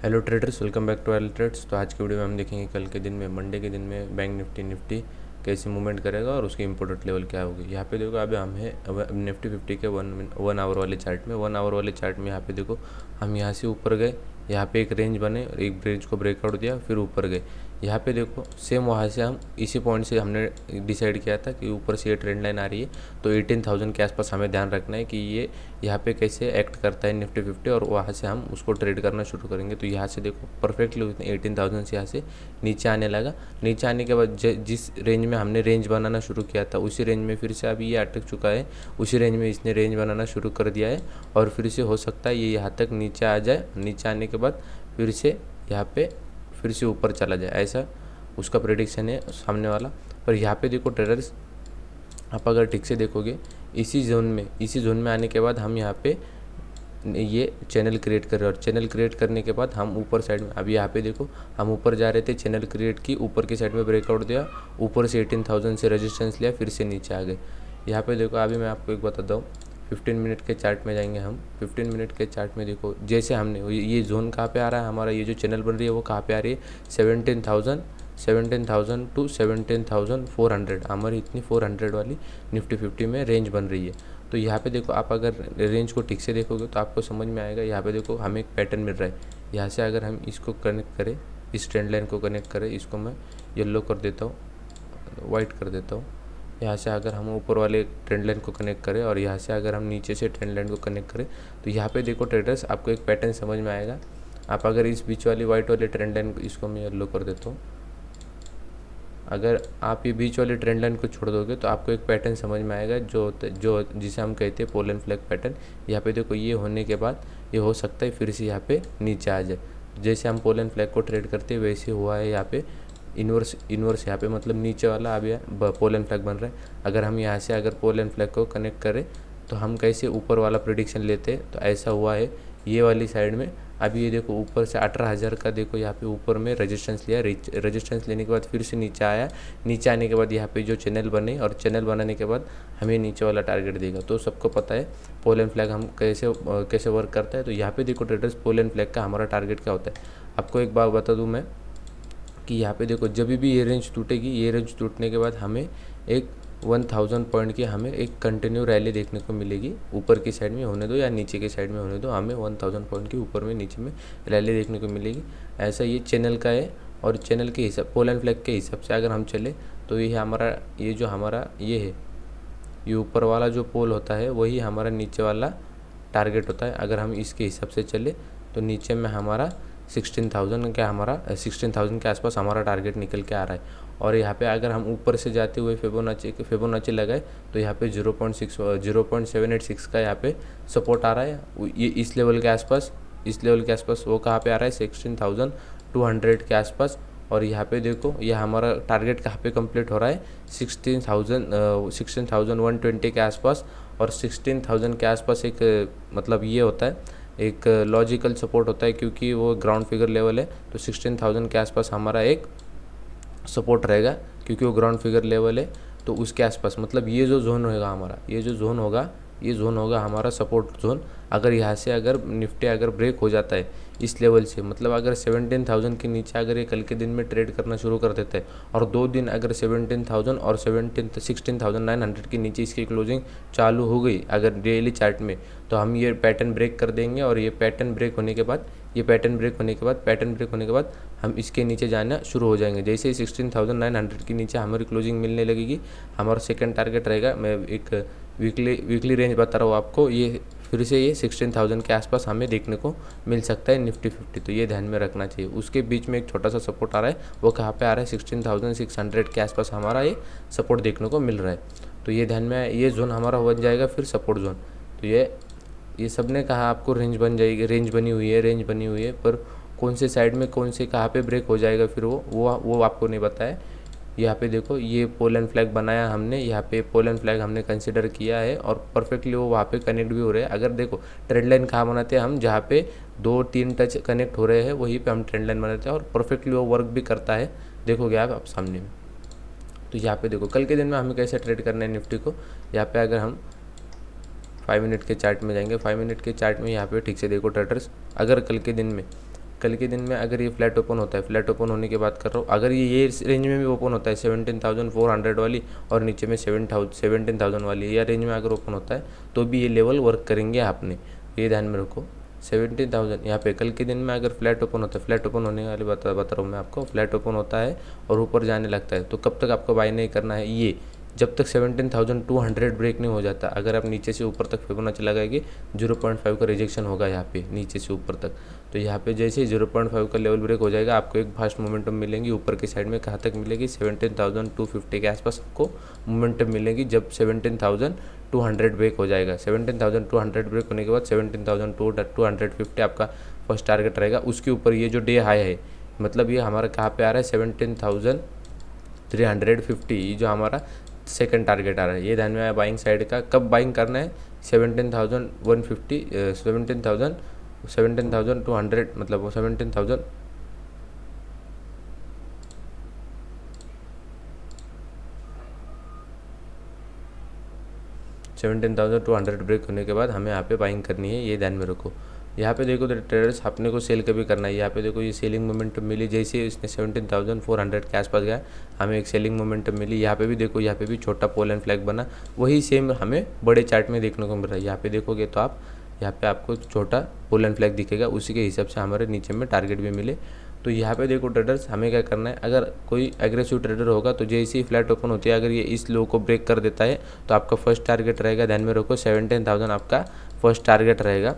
Hello traders, welcome back to L trades. तो आज की वीडियो में हम देखेंगे कल के दिन में, मंडे के दिन में बैंक निफ्टी कैसे मूवमेंट करेगा और उसकी इम्पोर्टेंट लेवल क्या होगी। यहाँ पे देखो अभी हम है निफ्टी 50 के वन आवर वाले चार्ट में। वन आवर वाले चार्ट में यहाँ पे देखो हम यहाँ से ऊपर गए, यहाँ पे एक रेंज बने और एक रेंज को ब्रेकआउट दिया, फिर ऊपर गए। यहाँ पे देखो सेम वहाँ से हम इसी पॉइंट से हमने डिसाइड किया था कि ऊपर से ये ट्रेंड लाइन आ रही है, तो 18,000 के आसपास हमें ध्यान रखना है कि ये यहाँ पे कैसे एक्ट करता है निफ्टी 50, और वहाँ से हम उसको ट्रेड करना शुरू करेंगे। तो यहाँ से देखो परफेक्टली 18,000 से यहाँ से नीचे आने लगा। नीचे आने के बाद जिस रेंज में हमने रेंज बनाना शुरू किया था उसी रेंज में फिर से अभी ये अटक चुका है, उसी रेंज में इसने रेंज बनाना शुरू कर दिया है और फिर से हो सकता है ये यहाँ तक नीचे आ जाए। नीचे आने के बाद फिर से यहाँ पे फिर से ऊपर चला जाए, ऐसा उसका प्रेडिक्शन है सामने वाला। पर यहाँ पे देखो ट्रेडर्स, आप अगर ठीक से देखोगे इसी जोन में आने के बाद हम यहाँ पे ये चैनल क्रिएट कर रहे हैं, और चैनल क्रिएट करने के बाद हम ऊपर साइड में अभी यहाँ पे देखो हम ऊपर जा रहे थे, चैनल क्रिएट की, ऊपर की साइड में ब्रेकआउट दिया, ऊपर से 18,000 से रेजिस्टेंस लिया, फिर से नीचे आ गए। यहाँ पे देखो अभी मैं आपको एक बताता हूँ, 15 मिनट के चार्ट में जाएंगे हम। 15 मिनट के चार्ट में देखो जैसे हमने ये जोन कहाँ पे आ रहा है हमारा, ये जो चैनल बन रही है वो कहाँ पे आ रही है, 17,000 टू 17,400 हमारी इतनी 400 वाली निफ्टी 50 में रेंज बन रही है। तो यहाँ पे देखो आप अगर रेंज को ठीक से देखोगे तो आपको समझ में आएगा। यहाँ पे देखो हमें एक पैटर्न मिल रहा है, यहाँ से अगर हम इसको कनेक्ट करें, इस ट्रेंड लाइन को कनेक्ट करें, इसको मैं येलो कर देता हूँ, वाइट कर देता हूँ। यहाँ से अगर हम ऊपर वाले ट्रेंड लाइन को कनेक्ट करें और यहाँ से अगर हम नीचे से ट्रेंड लाइन को कनेक्ट करें, तो यहाँ पे देखो ट्रेडर्स आपको एक पैटर्न समझ में आएगा। आप अगर इस बीच वाली वाइट वाले ट्रेंड लाइन को, इसको मैं येलो कर देता हूँ, अगर आप ये बीच वाले ट्रेंड लाइन को छोड़ दोगे तो आपको एक पैटर्न समझ में आएगा जो जिसे हम कहते हैं पोल एंड फ्लैग पैटर्न। यहाँ पे देखो ये होने के बाद ये हो सकता है फिर से यहाँ पे नीचे आ जाए। जैसे हम पोल एंड फ्लैग को ट्रेड करते हैं वैसे हुआ है यहाँ पे इन्वर्स यहाँ पे, मतलब नीचे वाला अब यहाँ पोल एंड फ्लैग बन रहा है। अगर हम यहाँ से अगर पोल एंड फ्लैग को कनेक्ट करें तो हम कैसे ऊपर वाला प्रेडिक्शन लेते हैं, तो ऐसा हुआ है ये वाली साइड में। अभी ये देखो ऊपर से 18,000 का देखो यहाँ पे ऊपर में रेजिस्टेंस लिया, रेजिस्टेंस लेने के बाद फिर से नीचे आया। नीचे आने के बाद यहाँ पे जो चैनल बने, और चैनल बनाने के बाद हमें नीचे वाला टारगेट देगा। तो सबको पता है पोल एंड फ्लैग हम कैसे वर्क करता है। तो यहाँ पे देखो ट्रेडर्स, पोल एंड फ्लैग का हमारा टारगेट क्या होता है, आपको एक बात बता दूँ मैं कि यहाँ पे देखो जब भी ये रेंज टूटेगी, ये रेंज टूटने के बाद हमें एक 1000 पॉइंट की हमें एक कंटिन्यू रैली देखने को मिलेगी। ऊपर की साइड में होने दो या नीचे की साइड में होने दो, हमें 1000 पॉइंट की ऊपर में नीचे में रैली देखने को मिलेगी। ऐसा ये चैनल का है, और चैनल के हिसाब, पोल एंड फ्लैग के हिसाब से अगर हम चले तो ये हमारा ये जो हमारा ये है, ये ऊपर वाला जो पोल होता है वही हमारा नीचे वाला टारगेट होता है। अगर हम इसके हिसाब से चले तो नीचे में हमारा 16,000 के आसपास हमारा टारगेट निकल के आ रहा है। और यहाँ पे अगर हम ऊपर से जाते हुए फिबोनाची लगाए तो यहाँ पे 0.786 का यहाँ पे सपोर्ट आ रहा है। ये इस लेवल के आसपास वो कहाँ पे आ रहा है, 16,200 के आसपास। और यहाँ पे देखो ये हमारा टारगेट कहाँ पे कंप्लीट हो रहा है, 16,120 के आसपास। और 16,000 के आसपास एक मतलब ये होता है, एक लॉजिकल सपोर्ट होता है, क्योंकि वो ग्राउंड फिगर लेवल है। तो 16,000 के आसपास हमारा एक सपोर्ट रहेगा, क्योंकि वो ग्राउंड फिगर लेवल है। तो उसके आसपास मतलब ये जो जोन होगा हमारा, ये जोन होगा हमारा सपोर्ट जोन। अगर यहाँ से अगर निफ्टी अगर ब्रेक हो जाता है इस लेवल से, मतलब अगर 17,000 के नीचे अगर ये कल के दिन में ट्रेड करना शुरू कर देता है, और 2 दिन अगर 17,000 और 16,900 के नीचे इसकी क्लोजिंग चालू हो गई अगर डेली चार्ट में, तो हम ये पैटर्न ब्रेक कर देंगे। और ये पैटर्न ब्रेक होने के बाद हम इसके नीचे जाना शुरू हो जाएंगे। जैसे ही 16,900 के नीचे हमारी क्लोजिंग मिलने लगेगी, हमारा सेकंड टारगेट रहेगा, मैं एक वीकली रेंज बता रहा हूँ आपको, ये फिर से ये 16,000 के आसपास हमें देखने को मिल सकता है निफ्टी 50। तो ये ध्यान में रखना चाहिए। उसके बीच में एक छोटा सा सपोर्ट आ रहा है, वो कहाँ पे आ रहा है, 16,600 के आसपास हमारा ये सपोर्ट देखने को मिल रहा है। तो ये ध्यान में, ये जोन हमारा बन जाएगा फिर सपोर्ट जोन। तो ये सब ने कहा आपको रेंज बनी हुई है, पर कौन से साइड में कौन से कहाँ पे ब्रेक हो जाएगा फिर वो आपको नहीं पता है। यहाँ पे देखो ये पोल एंड फ्लैग बनाया हमने, यहाँ पे पोल एंड फ्लैग हमने कंसिडर किया है, और परफेक्टली वो वहाँ पे कनेक्ट भी हो रहे हैं। अगर देखो ट्रेंड लाइन कहाँ बनाते हैं हम, जहाँ पे 2-3 टच कनेक्ट हो रहे हैं वहीं पे हम ट्रेंड लाइन बनाते हैं, और परफेक्टली वो वर्क भी करता है। देखोगे आप सामने में। तो यहाँ पे देखो कल के दिन में हमें कैसे ट्रेड करना है निफ्टी को। यहाँ पे अगर हम 5 मिनट के चार्ट में जाएंगे, 5 मिनट के चार्ट में यहाँ पे ठीक से देखो ट्रेडर्स, अगर कल के दिन में कल के दिन में अगर ये फ्लैट ओपन होता है, फ्लैट ओपन होने की बात कर रहा हूँ, अगर ये रेंज में भी ओपन होता है 17,400 वाली और नीचे में 17,000 वाली, या रेंज में अगर ओपन होता है तो भी ये लेवल वर्क करेंगे आपने, ये ध्यान में रखो। 17,000 यहाँ पे कल के दिन में अगर फ्लैट ओपन होता है, फ्लैट ओपन होने वाली बता रहा हूँ मैं आपको, फ्लैट ओपन होता है और ऊपर जाने लगता है, तो कब तक आपको बाय नहीं करना है, ये जब तक 17,200 ब्रेक नहीं हो जाता। अगर आप नीचे से ऊपर तक फिबोनाची लगाएंगे 0.5 का रिजेक्शन होगा यहाँ पे नीचे से ऊपर तक, तो यहाँ पे जैसे ही 0.5 का लेवल ब्रेक हो जाएगा आपको एक फास्ट मोमेंटम मिलेंगी ऊपर की साइड में। कहाँ तक मिलेगी, 17,250 के आसपास आपको मोमेंटम मिलेगी जब 17,200 ब्रेक हो जाएगा। 17,200 ब्रेक होने के बाद 17,250 आपका फर्स्ट टारगेट रहेगा। उसके ऊपर ये जो डे हाई है, मतलब ये हमारा कहाँ पे आ रहा है 17,350, ये जो हमारा सेकंड टारगेट आ रहा है। ये ध्यान में आया बाइंग साइड का, कब बाइंग करना है, 17,200 मतलब 17,200 ब्रेक होने के बाद हमें यहाँ पे बाइंग करनी है, ये ध्यान में रखो। यहाँ पे देखो तो ट्रेडर्स अपने को सेल कभी करना है। यहाँ पे देखो ये सेलिंग मोमेंटम मिली, जैसे इसने 17,400 के आसपास गया हमें एक सेलिंग मोमेंटम मिली। यहाँ पे भी देखो, यहाँ पे भी छोटा पोल एंड फ्लैग बना, वही सेम हमें बड़े चार्ट में देखने को मिल रहा है। यहाँ पे देखोगे तो आप यहाँ पे आपको छोटा पोल एंड फ्लैग दिखेगा, उसी के हिसाब से हमारे नीचे में टारगेट भी मिले। तो यहाँ पे देखो ट्रेडर्स हमें क्या करना है, अगर कोई एग्रेसिव ट्रेडर होगा तो जैसे ही फ्लैट ओपन होती है, अगर ये इस लो को ब्रेक कर देता है तो आपका फर्स्ट टारगेट रहेगा, ध्यान में रखो 17,000 आपका फर्स्ट टारगेट रहेगा।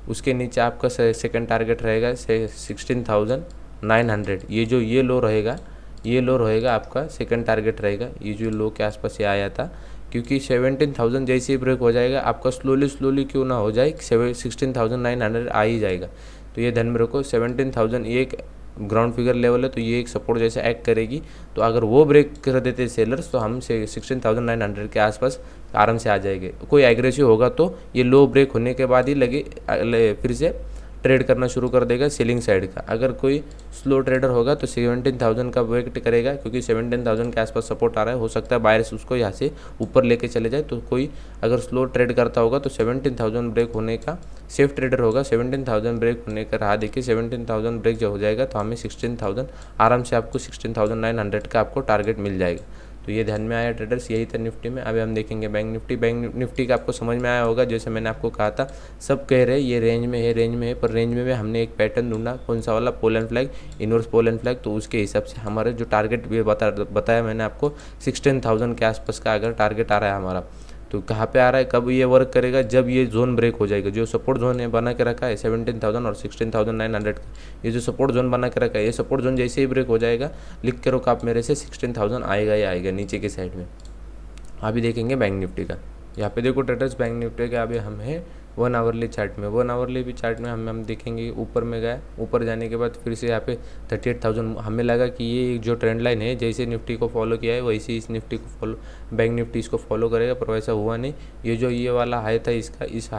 उसके नीचे आपका सेकंड टारगेट रहेगा 16,900। ये जो ये लो रहेगा, ये लो रहेगा आपका सेकंड टारगेट रहेगा, ये जो लो के आसपास ये आया था। क्योंकि 17,000 जैसे ही ब्रेक हो जाएगा आपका स्लोली क्यों ना हो जाए 16,900 आ ही जाएगा। तो ये ध्यान में रखो 17,000 ये एक ग्राउंड फिगर लेवल है, तो ये एक सपोर्ट जैसे एक्ट करेगी। तो अगर वो ब्रेक कर देते सेलर्स तो हम 16,900 के आसपास आराम से आ जाएंगे। कोई एग्रेसिव होगा तो ये लो ब्रेक होने के बाद ही फिर से ट्रेड करना शुरू कर देगा सेलिंग साइड का। अगर कोई स्लो ट्रेडर होगा तो 17,000 का वेट करेगा, क्योंकि 17,000 के आसपास सपोर्ट आ रहा है, हो सकता है बायर्स उसको यहाँ से ऊपर लेके चले जाए। तो कोई अगर स्लो ट्रेड करता होगा तो 17,000 ब्रेक होने का, सेफ ट्रेडर होगा 17,000 ब्रेक होने का राह देखिए। 17,000 ब्रेक जब हो जाएगा तो हमें 16,000 आराम से आपको 16,900 का आपको टारगेट मिल जाएगा। तो ये ध्यान में आया ट्रेडर्स, यही था निफ्टी में। अभी हम देखेंगे बैंक निफ्टी। बैंक निफ्टी का आपको समझ में आया होगा, जैसे मैंने आपको कहा था सब कह रहे हैं ये रेंज में है, रेंज में है, पर रेंज में हमने एक पैटर्न ढूंढा, कौन सा वाला, pole and flag, inverse pole and flag. तो उसके हिसाब से हमारे जो टारगेट भी बताया मैंने आपको 16,000 के आसपास का अगर टारगेट आ रहा है हमारा, तो कहाँ पे आ रहा है, कब ये वर्क करेगा, जब ये जोन ब्रेक हो जाएगा। जो सपोर्ट जोन है बना के रखा है 17,000 और 16,900 का, ये जो सपोर्ट जोन बना के रखा है, ये सपोर्ट जोन जैसे ही ब्रेक हो जाएगा, लिख के रखो आप मेरे से, 16,000 आएगा ही आएगा नीचे की साइड में। अभी देखेंगे बैंक निफ्टी का। यहाँ पे देखो ट्रेडर्स बैंक निफ्टी का अभी हम है 1 आवरली चार्ट में। 1 आवरली भी चार्ट में हम देखेंगे ऊपर में गया, ऊपर जाने के बाद फिर से यहाँ पे 38,000 हमें लगा कि ये जो ट्रेंड लाइन है जैसे निफ्टी को फॉलो किया है वैसे इस निफ्टी को फॉलो, बैंक निफ्टी इसको फॉलो करेगा, पर वैसा हुआ नहीं। ये जो ये वाला हाई था इसका, इस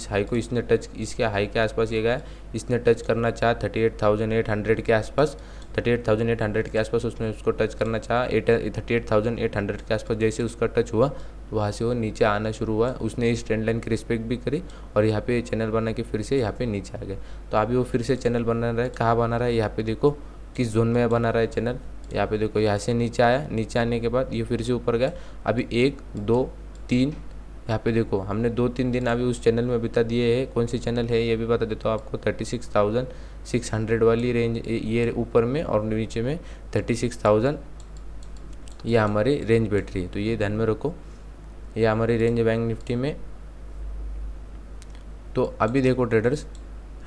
हाई को इसने टच, इसके हाई के आसपास ये गया, इसने टच करना चाहा 38,800 के आसपास, 38,800 के आसपास उसने उसको टच करना चाहा। 38,800 के आसपास जैसे उसका टच हुआ तो वहाँ से वो नीचे आना शुरू हुआ। उसने इस ट्रेंड लाइन की रिस्पेक्ट भी करी और यहाँ पे चैनल बना के फिर से यहाँ पे नीचे आ गए। तो अभी वो फिर से चैनल बना रहा है, कहाँ बना रहा है, यहाँ पे देखो किस जोन में बना रहा है चैनल। यहाँ पे देखो यहाँ से नीचे आया, नीचे आने के बाद ये फिर से ऊपर गया। अभी 1 2 3 यहाँ पे देखो हमने 2-3 दिन अभी उस चैनल में बिता दिए हैं। कौन सी चैनल है ये भी बता देता हूँ आपको, 36,600 वाली रेंज ये ऊपर में, और नीचे में 36,000 ये हमारी रेंज बैठ रही है। तो ये ध्यान में रखो, ये हमारी रेंज है बैंक निफ्टी में। तो अभी देखो ट्रेडर्स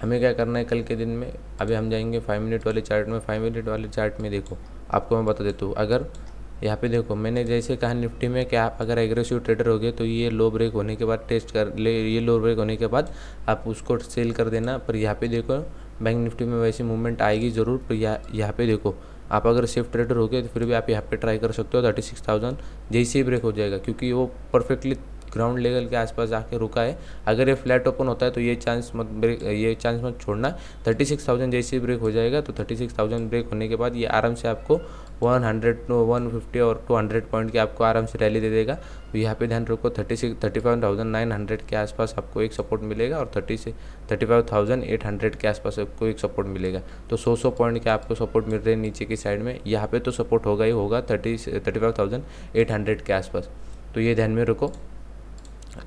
हमें क्या करना है कल के दिन में। अभी हम जाएंगे 5 मिनट वाले चार्ट में। 5 मिनट वाले चार्ट में देखो आपको मैं बता देता हूँ, अगर यहाँ पे देखो मैंने जैसे कहा निफ्टी में कि आप अगर एग्रेसिव ट्रेडर हो गए तो ये लो ब्रेक होने के बाद टेस्ट कर ले, ये लो ब्रेक होने के बाद आप उसको सेल कर देना। पर यहाँ पे देखो बैंक निफ्टी में वैसी मूवमेंट आएगी ज़रूर, पर यहाँ पे देखो आप अगर सेफ ट्रेडर हो गए तो फिर भी आप यहाँ पे ट्राई कर सकते हो। 36,000 जैसे ही ब्रेक हो जाएगा, क्योंकि वो परफेक्टली ग्राउंड लेवल के आसपास आके रुका है। अगर ये फ्लैट ओपन होता है तो ये चांस मत छोड़ना। 36,000 जैसे ही ब्रेक हो जाएगा तो 36,000 ब्रेक होने के बाद ये आराम से आपको 100 150 और 200 पॉइंट की आपको आराम से रैली दे देगा। तो यहाँ पे ध्यान रखो 35,900 के आसपास आपको एक सपोर्ट मिलेगा और 35,800 के आसपास आपको एक सपोर्ट मिलेगा। तो 100 पॉइंट के आपको सपोर्ट मिल रहे हैं नीचे की साइड में। यहाँ पे तो सपोर्ट होगा ही होगा 35,800 के आसपास। तो ये ध्यान में रखो।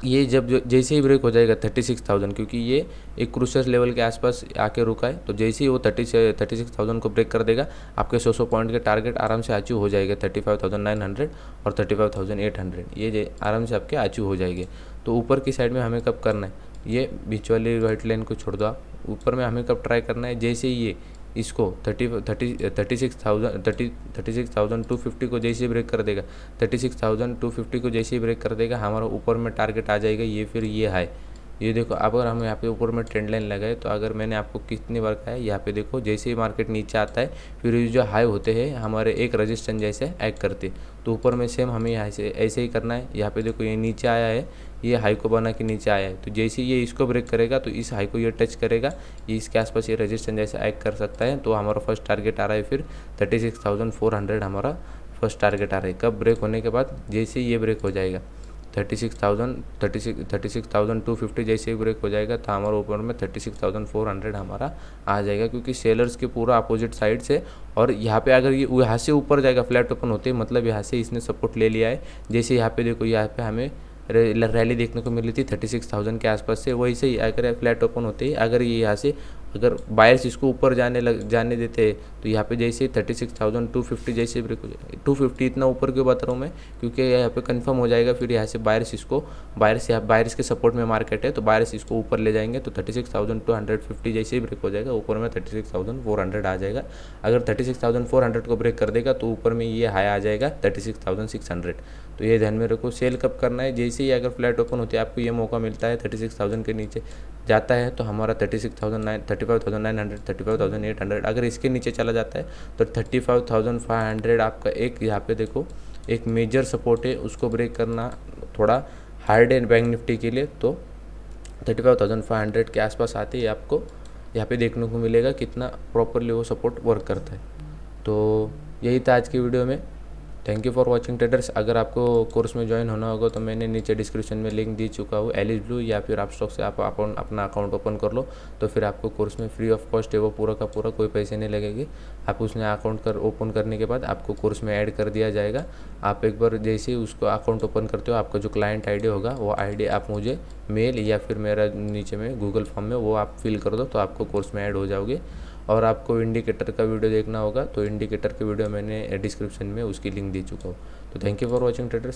ये जब जैसे ही ब्रेक हो जाएगा 36,000, क्योंकि ये एक क्रूशियल लेवल के आसपास आके रुका है, तो जैसे ही वो 36,000 को ब्रेक कर देगा आपके 100 पॉइंट के टारगेट आराम से अचीव हो जाएगा। 35,900 और 35,800 ये आराम से आपके अचीव हो जाएंगे। तो ऊपर की साइड में हमें कब करना है, ये बीच वाली वाइट लाइन को छोड़ दो आप। ऊपर में हमें कब ट्राई करना है, जैसे ही ये इसको 36,250 को जैसे ही ब्रेक कर देगा, 36,250 को जैसे ही ब्रेक कर देगा हमारा ऊपर में टारगेट आ जाएगा ये, फिर ये हाई। ये देखो अगर हम यहाँ पे ऊपर में ट्रेंड लाइन लगाए तो अगर मैंने आपको कितनी बार कहा है, यहाँ पे देखो जैसे ही मार्केट नीचे आता है फिर ये जो हाई होते हैं हमारे एक रजिस्टेंस जैसे एक्ट करते। तो ऊपर में सेम हमें यहाँ से ऐसे ही करना है। यहाँ पे देखो ये नीचे आया है, ये हाई को बना के नीचे आया है, तो जैसे ही ये इसको ब्रेक करेगा तो इस हाई को ये टच करेगा, ये इसके आसपास ये रजिस्टेंस जैसे एक्ट कर सकता है। तो हमारा फर्स्ट टारगेट आ रहा है फिर 36,400 हमारा फर्स्ट टारगेट आ रहा है। कब ब्रेक होने के बाद, जैसे ही ये ब्रेक हो जाएगा 36,250 जैसे ही ब्रेक हो जाएगा तो हमारा ऊपर में 36,400 हमारा आ जाएगा, क्योंकि सेलर्स के पूरा अपोजिट साइड से। और यहाँ पे अगर ये यहाँ से ऊपर जाएगा फ्लैट ओपन होते ही, मतलब यहाँ से इसने सपोर्ट ले लिया है। जैसे यहाँ पे देखो यहाँ पे हमें रैली देखने को मिली थी 36,000 के आसपास से, वैसे ही अगर फ्लैट ओपन होते ही अगर ये यहाँ से अगर बायर्स इसको ऊपर जाने देते हैं तो यहाँ पे जैसे ही 36,250 जैसे ब्रेक हो जाएगा। 250 इतना ऊपर क्यों बता रहा हूँ मैं, क्योंकि यहाँ पे कंफर्म हो जाएगा फिर यहाँ से बायर्स के सपोर्ट में मार्केट है, तो बायर्स इसको ऊपर ले जाएंगे। तो 36,250 जैसे ही ब्रेक हो जाएगा ऊपर में 36,400 आ जाएगा। अगर 36,400 को ब्रेक कर देगा तो ऊपर में ये हाई आ जाएगा 36,600। तो ये ध्यान में रखो। सेल कब करना है, जैसे ही अगर फ्लैट ओपन होती है आपको ये मौका मिलता है 36,000 के नीचे जाता है तो हमारा 35,900 35,800। अगर इसके नीचे चला जाता है तो 35,500 आपका एक यहाँ पे देखो एक मेजर सपोर्ट है, उसको ब्रेक करना थोड़ा हार्ड है बैंक निफ्टी के लिए। तो 35,500 के आसपास आते ही आपको यहाँ पे देखने को मिलेगा कितना प्रॉपरली वो सपोर्ट वर्क करता है। तो यही था आज की वीडियो में। Thank you for watching traders. अगर आपको कोर्स में ज्वाइन होना होगा तो मैंने नीचे डिस्क्रिप्शन में लिंक दे चुका हूँ एलिस ब्लू, या फिर आप स्टॉक से आप अपना अकाउंट ओपन कर लो तो फिर आपको कोर्स में फ्री ऑफ कॉस्ट है वो पूरा का पूरा, कोई पैसे नहीं लगेंगे। आप उसने अकाउंट ओपन करने के बाद आपको कोर्स में ऐड कर दिया जाएगा। आप एक बार जैसे ही उसको अकाउंट ओपन करते हो आपका जो क्लाइंट आईडी होगा वो आईडी आप मुझे मेल या फिर मेरा नीचे में गूगल फॉर्म में वो आप फिल कर दो तो आपको कोर्स में ऐड हो जाओगे। और आपको इंडिकेटर का वीडियो देखना होगा तो इंडिकेटर की वीडियो मैंने डिस्क्रिप्शन में उसकी लिंक दे चुका हूँ। तो thank you for watching traders.